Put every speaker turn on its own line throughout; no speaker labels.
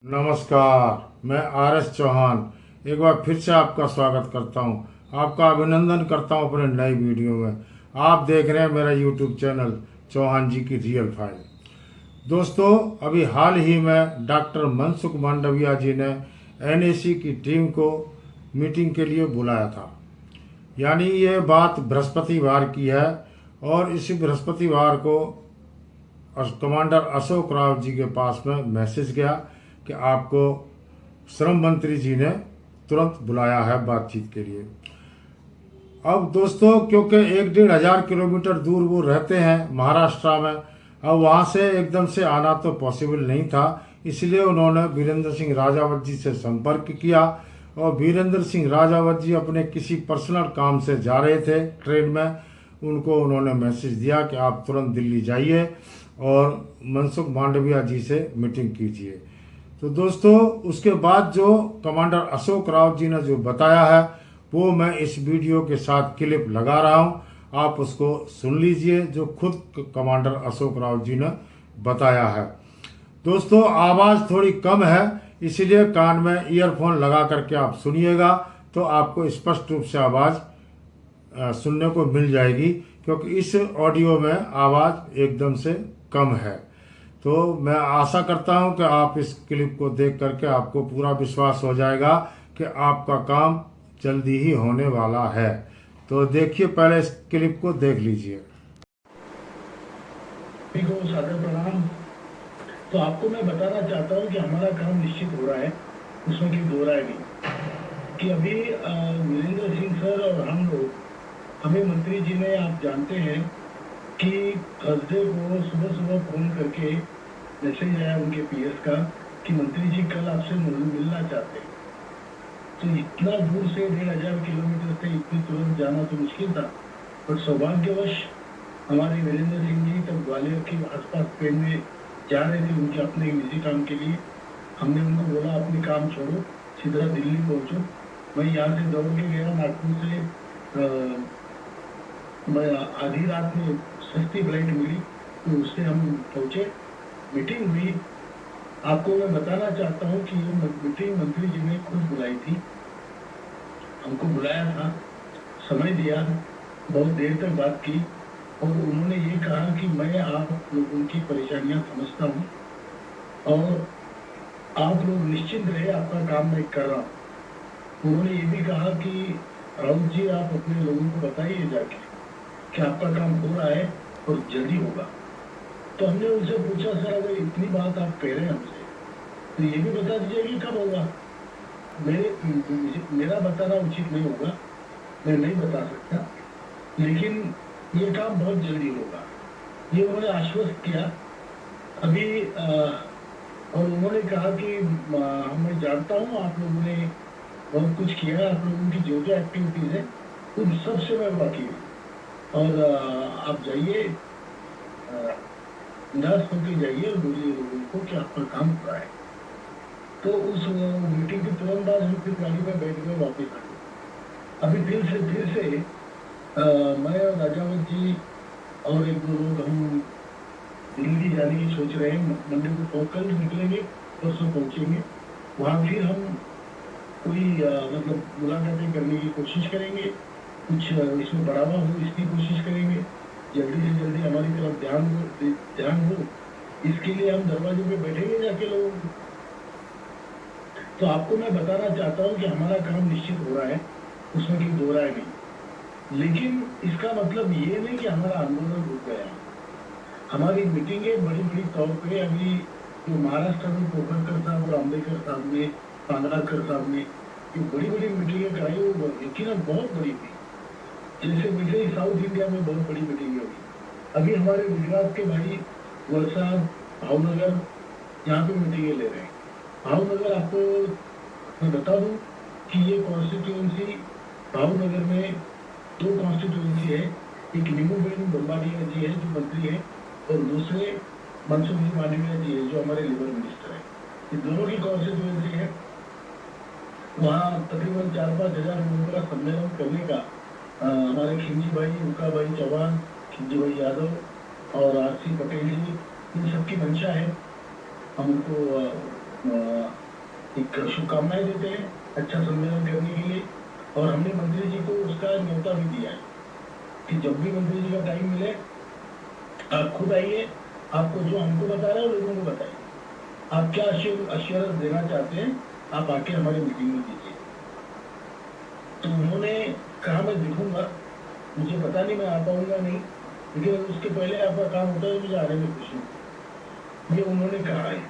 नमस्कार, मैं R S Chauhan एक बार फिर से आपका स्वागत करता हूं। आपका अभिनंदन करता हूं अपने नई वीडियो में। आप देख रहे हैं मेरा यूट्यूब चैनल चौहान जी की रियल फाइल। दोस्तों, अभी हाल ही में डॉक्टर मनसुख मांडविया जी ने एनएसी की टीम को मीटिंग के लिए बुलाया था। यानी ये बात बृहस्पतिवार की है और इसी बृहस्पतिवार को कमांडर अशोक राव जी के पास में मैसेज गया कि आपको श्रम मंत्री जी ने तुरंत बुलाया है बातचीत के लिए। अब दोस्तों, क्योंकि 1-1.5 किलोमीटर दूर वो रहते हैं महाराष्ट्र में, अब वहाँ से एकदम से आना तो पॉसिबल नहीं था। इसलिए उन्होंने वीरेंद्र सिंह राजावत जी से संपर्क किया और वीरेंद्र सिंह राजावत जी अपने किसी पर्सनल काम से जा रहे थे ट्रेन में। उनको उन्होंने मैसेज दिया कि आप तुरंत दिल्ली जाइए और मनसुख मांडविया जी से मीटिंग कीजिए। तो दोस्तों, उसके बाद जो कमांडर अशोक राव जी ने जो बताया है वो मैं इस वीडियो के साथ क्लिप लगा रहा हूं, आप उसको सुन लीजिए जो खुद कमांडर अशोक राव जी ने बताया है। दोस्तों, आवाज़ थोड़ी कम है, इसलिए कान में ईयरफोन लगा करके आप सुनिएगा तो आपको स्पष्ट रूप से आवाज़ सुनने को मिल जाएगी, क्योंकि इस ऑडियो में आवाज़ एकदम से कम है। तो मैं आशा करता हूं कि आप इस क्लिप को देख करके आपको पूरा विश्वास हो जाएगा कि आपका काम जल्दी ही होने वाला है। तो देखिए, पहले इस क्लिप को देख लीजिए।
सादर प्रणाम। तो आपको मैं बताना चाहता हूँ कि हमारा काम निश्चित हो रहा है, उसमें कोई दो राय नहीं कि अभी वीरेंद्र सिंह सर और हम लोग, हमें मंत्री जी ने, आप जानते हैं कि थर्सडे को सुबह सुबह फोन करके मैसेज आया उनके पीएस का कि मंत्री जी कल आपसे मिलना चाहते हैं। तो इतना दूर से 1,500 किलोमीटर से इतनी तुरंत जाना तो मुश्किल था, पर सौभाग्यवश हमारे वीरेंद्र सिंह जी तब ग्वालियर के आसपास ट्रेन में जा रहे थे उनके अपने निजी काम के लिए। हमने उनको बोला अपने काम छोड़ो, सीधा दिल्ली पहुंचो। मैं यहाँ से दौड़ के गया नागपुर से। मैं आधी रात में सस्ती फ्लाइट मिली तो उससे हम पहुंचे, मीटिंग हुई। आपको मैं बताना चाहता हूँ कि ये मीटिंग मंत्री जी ने खुद बुलाई थी, हमको बुलाया था, समय दिया, बहुत देर तक बात की और उन्होंने ये कहा कि मैं आप लोगों की परेशानियां समझता हूँ और आप लोग निश्चिंत रहे, आपका काम मैं कर रहा हूँ। उन्होंने ये भी कहा कि राउत जी आप अपने लोगों को बताइए जाके कि आपका काम हो रहा है और जल्दी होगा। तो हमने उनसे पूछा, सर अगर इतनी बात आप कह रहे हैं हमसे तो ये भी बता दीजिए कि कब होगा। मेरा बताना उचित नहीं होगा, मैं नहीं बता सकता, लेकिन ये काम बहुत जल्दी होगा, ये उन्होंने आश्वस्त किया अभी। और उन्होंने कहा कि मैं जानता हूँ आप लोगों ने बहुत कुछ किया है, आप लोगों की जो जो एक्टिविटीज है उन सब से मैं वाकिफ हूँ और आप जाइए, निराश होकर जाइए और बोलिए लोगों को कि आपका काम हो रहा है। तो उस मीटिंग के तुरंत बाद हम फिर गाड़ी में बैठ गए, वापस आ गए। अभी फिर से मैं और राजावत जी और एक दो लोग हम दिल्ली जाने की सोच रहे हैं। मंडे को कल निकलेंगे, परसों पहुंचेंगे वहाँ। फिर हम कोई मतलब मुलाकातें करने की कोशिश करेंगे, कुछ इसमें बढ़ावा हो इसकी कोशिश करेंगे, जल्दी से जल्दी हमारी तरफ ध्यान हो, इसके लिए हम दरवाजे पे बैठेंगे जाके लोगों को। तो आपको मैं बताना चाहता हूँ कि हमारा काम निश्चित हो रहा है, उसमें कोई दो राय नहीं, लेकिन इसका मतलब ये नहीं कि हमारा आंदोलन रुक गया है। हमारी मीटिंगें बड़ी बड़ी तौर पे अभी जो महाराष्ट्र में पोखरकर साहब और आंबेडकर साहब ने, पांगराकर साहब ने जो बड़ी बड़ी मीटिंगें कराई वो यकीनन बहुत बड़ी थी। जैसे साउथ इंडिया में बहुत बड़ी मीटिंगें हुई। अभी हमारे गुजरात के भाई वलसाड, भावनगर यहाँ पे मीटिंगें ले रहे हैं। भावनगर आपको मैं बता दूं कि ये कॉन्स्टिट्यूएंसी, भावनगर में दो कॉन्स्टिट्यूएंसी है, एक नीमूबेन बम्बाडिया जी है जो मंत्री है और दूसरे मनसुख मांडविया जी है जो हमारे लेबर मिनिस्टर है। ये दोनों की कॉन्स्टिट्यूएंसी है। वहाँ तकरीबन 4-5 हजार लोगों का सम्मेलन करने का हमारे खिंजी भाई, उनका भाई चौहान, खिंजी भाई यादव और आरसी पटेल जी, इन सबकी मंशा है। हम उनको एक शुभकामनाएं देते हैं अच्छा सम्मेलन करने के लिए। और हमने मंत्री जी को उसका न्योता भी दिया है कि जब भी मंत्री जी का टाइम मिले आप खुद आइए, आपको जो हमको बता रहे हैं लोगों को बताइए, आप क्या अश्योरेंस देना चाहते हैं आप आके हमारी मीटिंग में दीजिए। तो उन्होंने कहा मैं देखूंगा, मुझे पता नहीं मैं आ पाऊंगा नहीं, लेकिन उसके पहले आपका काम होता है मुझे आने में खुशी होती है, ये उन्होंने कहा है।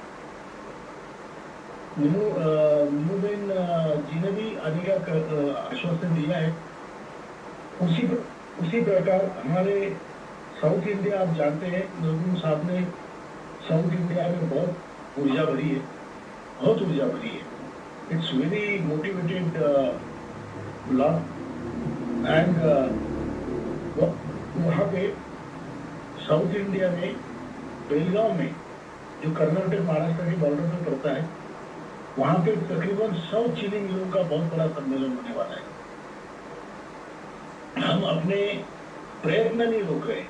नीमूबेन जी ने भी आने का आश्वासन दिया है। उसी प्रकार हमारे साउथ इंडिया, आप जानते हैं नरगुन साहब ने साउथ इंडिया में बहुत ऊर्जा भरी है, बहुत ऊर्जा भरी है। It's very motivated block and वहाँ पे साउथ इंडिया में बेलगांव में जो कर्नाटक महाराष्ट्र के बॉर्डर पे पड़ता है, वहाँ पे तकरीबन 100 चीनी मिलों का बहुत बड़ा सम्मेलन होने वाला है। हम अपने प्रयत्न नहीं रोक रहे,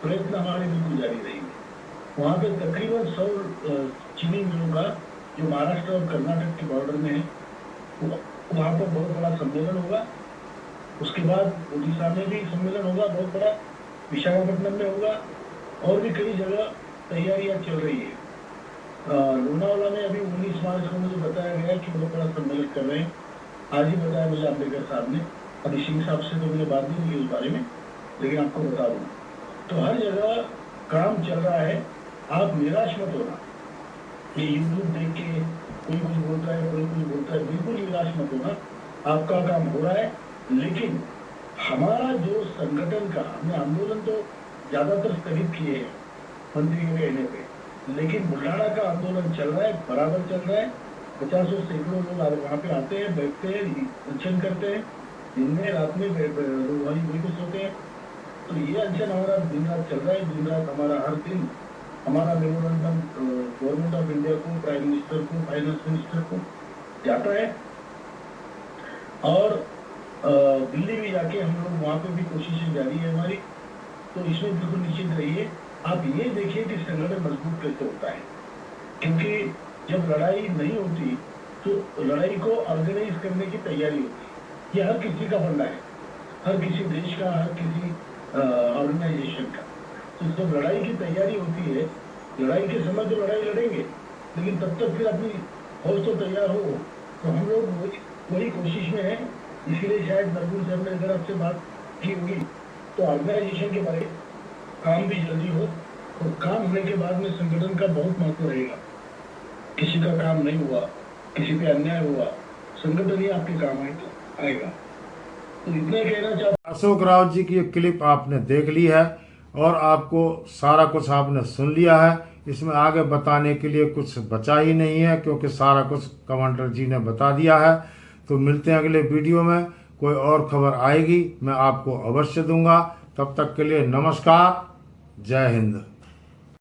प्रयत्न हमारे बिल्कुल जारी रहेंगे। वहाँ पे तकरीबन 100 चीनी मिलों का जो महाराष्ट्र और कर्नाटक के बॉर्डर में है, वहाँ पर बहुत बड़ा सम्मेलन होगा। उसके बाद उड़ीसा में भी सम्मेलन होगा बहुत बड़ा, विशाखापट्टनम में होगा, और भी कई जगह तैयारियां चल रही है। लोनावाला में अभी 19 मार्च को मुझे बताया गया कि बहुत बड़ा सम्मेलन कर रहे हैं। आज ही बताया मुझे अम्बेडकर साहब ने, अभी सिंह साहब से तो मैंने बात नहीं की उस बारे में, लेकिन आपको बता दूँ तो हर जगह काम चल रहा है। आप निराश मत होना, ये यूट्यूब देख के कोई कुछ बोलता है कोई कुछ बोलता है, बिल्कुल निराश मत होना। आपका काम हो रहा है, लेकिन हमारा जो संगठन का, हमने आंदोलन तो ज्यादातर स्थगित किए हैं मंत्री के कहने पे, लेकिन बुल्ढाना का आंदोलन चल रहा है, बराबर चल रहा है। 50 सैकड़ों लोग वहाँ पे आते हैं, बैठते हैं, अनशन करते हैं, दिन में रात में बेघुस होते हैं। तो ये अनशन हमारा दिन रात चल रहा है। दिन रात हमारा हर दिन हमारा मेमोरेंडम गवर्नमेंट ऑफ इंडिया को, प्राइम मिनिस्टर को, फाइनेंस मिनिस्टर को जाता है, और दिल्ली में जाके हम लोग वहाँ पे भी कोशिशें जारी है हमारी। तो इसमें बिल्कुल निश्चित रहिए। आप ये देखिए कि संगठन मजबूत कैसे होता है, क्योंकि जब लड़ाई नहीं होती तो लड़ाई को ऑर्गेनाइज करने की तैयारी होती है। ये हर किसी का फंडा है, हर किसी देश का, हर किसी ऑर्गेनाइजेशन का। तो जब लड़ाई की तैयारी होती है, लड़ाई के समय तो लड़ाई लड़ेंगे, लेकिन तब तक फिर अपनी फौज तो तैयार हो। तो हम लोग वही कोशिश में है। इसीलिए शायद नरगुन साहब ने अगर आपसे बात की होगी तो ऑर्गेनाइजेशन के बारे में काम भी जल्दी हो, और काम होने के बाद में संगठन का बहुत महत्व रहेगा। किसी का काम नहीं हुआ, किसी पे अन्याय हुआ, संगठन ही आपके काम आएगा। तो इतना कहना चाहता।
अशोक राव जी की ये क्लिप आपने देख ली है और आपको सारा कुछ आपने सुन लिया है। इसमें आगे बताने के लिए कुछ बचा ही नहीं है, क्योंकि सारा कुछ कमांडर जी ने बता दिया है। तो मिलते हैं अगले वीडियो में, कोई और खबर आएगी मैं आपको अवश्य दूंगा। तब तक के लिए नमस्कार, जय हिंद।